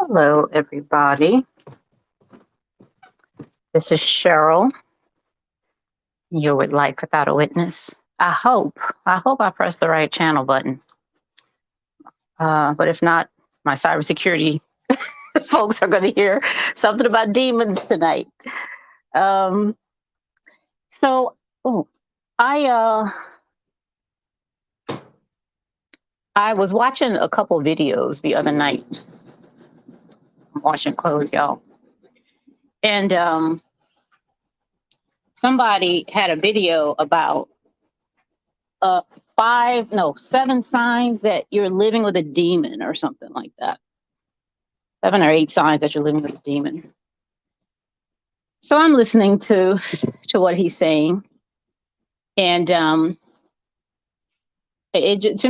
Hello, everybody. This is Cheryl. You're with Life Without a Witness. I hope I pressed the right channel button. But if not, my cybersecurity folks are going to hear something about demons tonight. Um, so, oh, I I was watching a couple videos the other night. I'm washing clothes, y'all, and somebody had a video about uh seven signs that you're living with a demon or something like that. 7 or 8 signs that you're living with a demon. So I'm listening to what he's saying, and to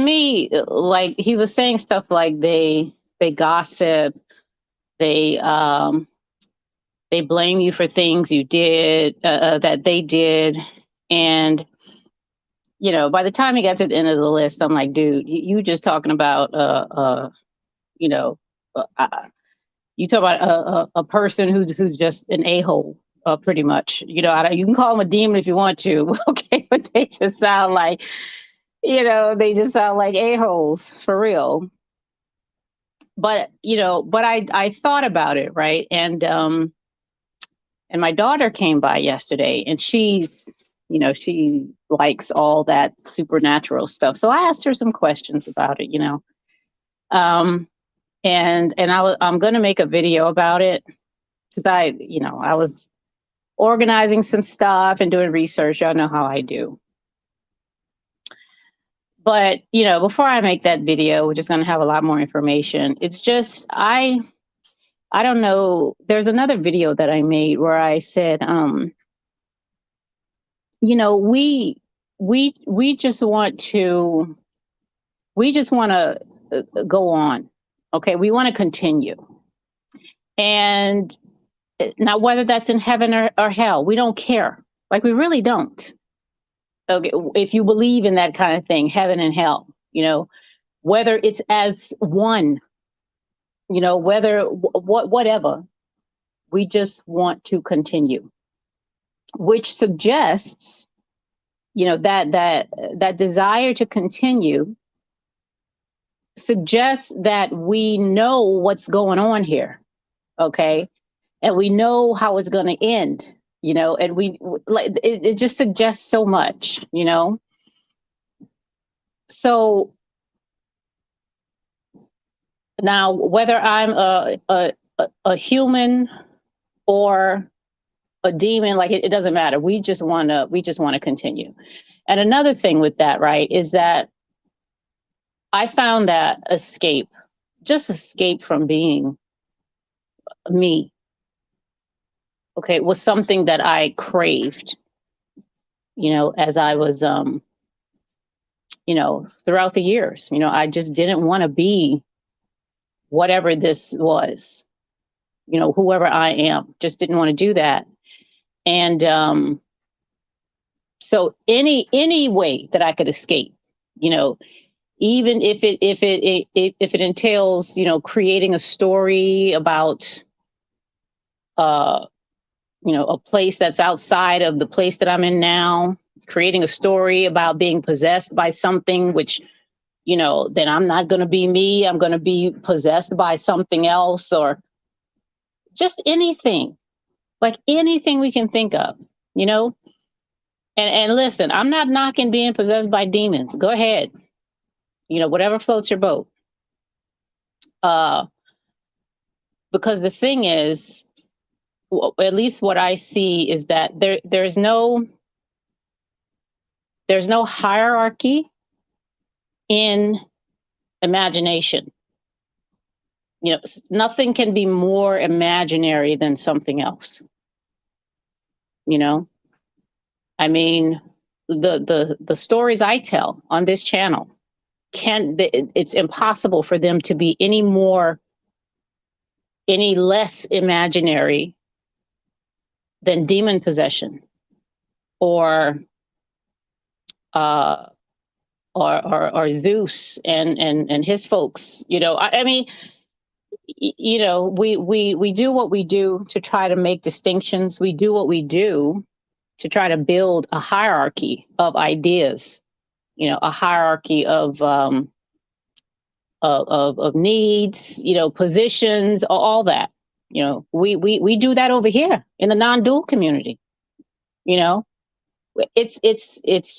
me, like, he was saying stuff like they gossip, they they blame you for things you did, that they did, and by the time he got to the end of the list, I'm like, dude, you just talking about you know. You talk about a person who's just an a-hole, pretty much. You can call them a demon if you want to, okay, but they just sound like, they just sound like a-holes for real. But I thought about it, right? And my daughter came by yesterday, and she likes all that supernatural stuff. So I asked her some questions about it, Um, I'm going to make a video about it because I was organizing some stuff and doing research. Y'all know how I do. But, before I make that video, which is going to have a lot more information, it's just, I don't know. There's another video that I made where I said, we just want to, go on. Okay. We want to continue. And now, whether that's in heaven or hell, we don't care. Like, we really don't. Okay, if you believe in that kind of thing, heaven and hell, whether it's as one, whatever, we just want to continue, which suggests, that desire to continue suggests that we know what's going on here, okay, and we know how it's going to end, and we like it just suggests so much, so now, whether I'm a human or a demon, like, it doesn't matter. We just want to continue. And another thing with that, right, is that I found that escape from being me, okay, was something that I craved, as I was, throughout the years. I just didn't want to be whatever this was, whoever I am, just didn't want to do that. And so any way that I could escape, even if it entails, creating a story about a place that's outside of the place that I'm in now, creating a story about being possessed by something, which, then I'm not going to be me. I'm going to be possessed by something else, or just anything, like anything we can think of, And listen, I'm not knocking being possessed by demons. Go ahead, whatever floats your boat. Because the thing is, at least what I see is that there's no hierarchy in imagination. Nothing can be more imaginary than something else. I mean, the stories I tell on this channel, it's impossible for them to be any less imaginary than demon possession or Zeus and his folks. I mean, You know, we do what we do to try to make distinctions. We do what we do to try to build a hierarchy of ideas. You know, a hierarchy of needs. You know, positions, all that. You know, we do that over here in the non-dual community. You know, it's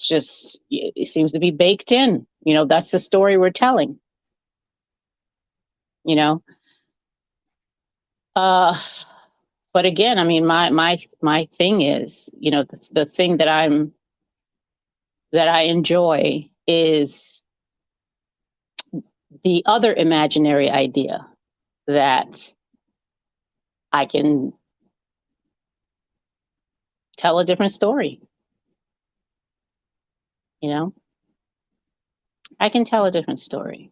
just it seems to be baked in. You know, that's the story we're telling. You know, uh, but again, I mean, my thing is, you know, the thing that I enjoy is the other imaginary idea that I can tell a different story. You know, I can tell a different story,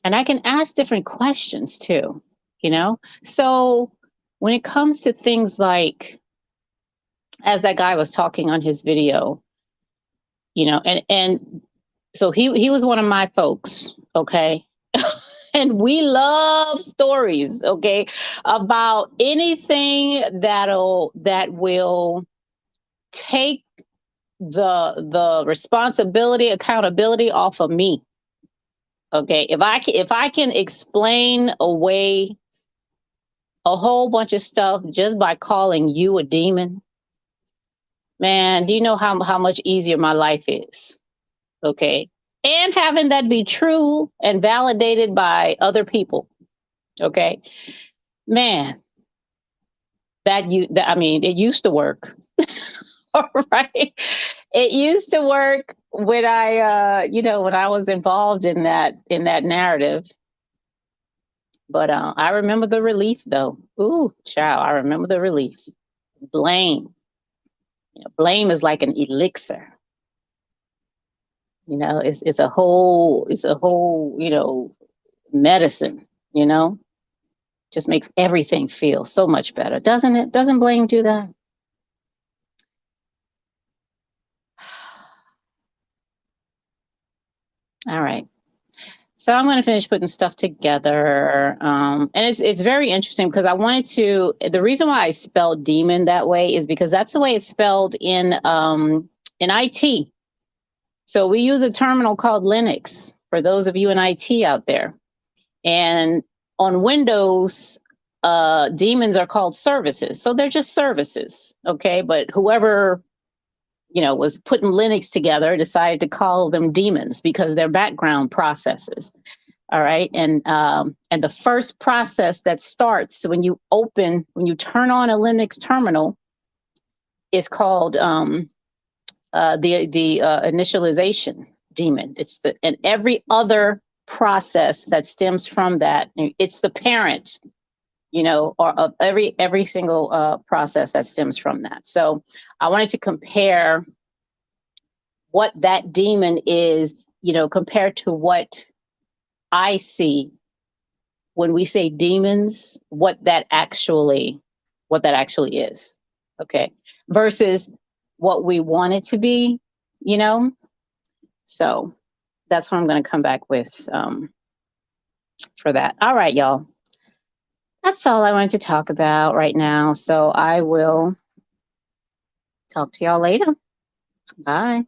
and I can ask different questions too. You know, so when it comes to things like, as that guy was talking on his video, you know, and so he was one of my folks, okay? And we love stories, okay, about anything that will take the responsibility, accountability off of me. Okay, if I can explain away a whole bunch of stuff just by calling you a demon, man, do you know how much easier my life is? Okay. And having that be true and validated by other people. Okay. Man, I mean, it used to work. All right. It used to work when you know, when I was involved in that narrative. But I remember the relief though. Ooh, child, I remember the relief. Blame. You know, blame is like an elixir. You know, it's a whole, you know, medicine, you know, just makes everything feel so much better, doesn't it? Doesn't blame do that? All right. So I'm going to finish putting stuff together. And it's very interesting because I wanted to, the reason why I spelled demon that way is because that's the way it's spelled in IT. So we use a terminal called Linux for those of you in IT out there. And on Windows, demons are called services. So they're just services. Okay. But whoever, you know, was putting Linux together decided to call them demons because they're background processes. All right. And the first process that starts when you turn on a Linux terminal is called the initialization daemon. And every other process that stems from that, it's the parent, you know, or of every single process that stems from that. So I wanted to compare what that demon is, you know, compared to what I see when we say demons, what that actually is. Okay. Versus what we want it to be, you know? So that's what I'm going to come back with for that. All right, y'all. That's all I wanted to talk about right now. So I will talk to y'all later. Bye.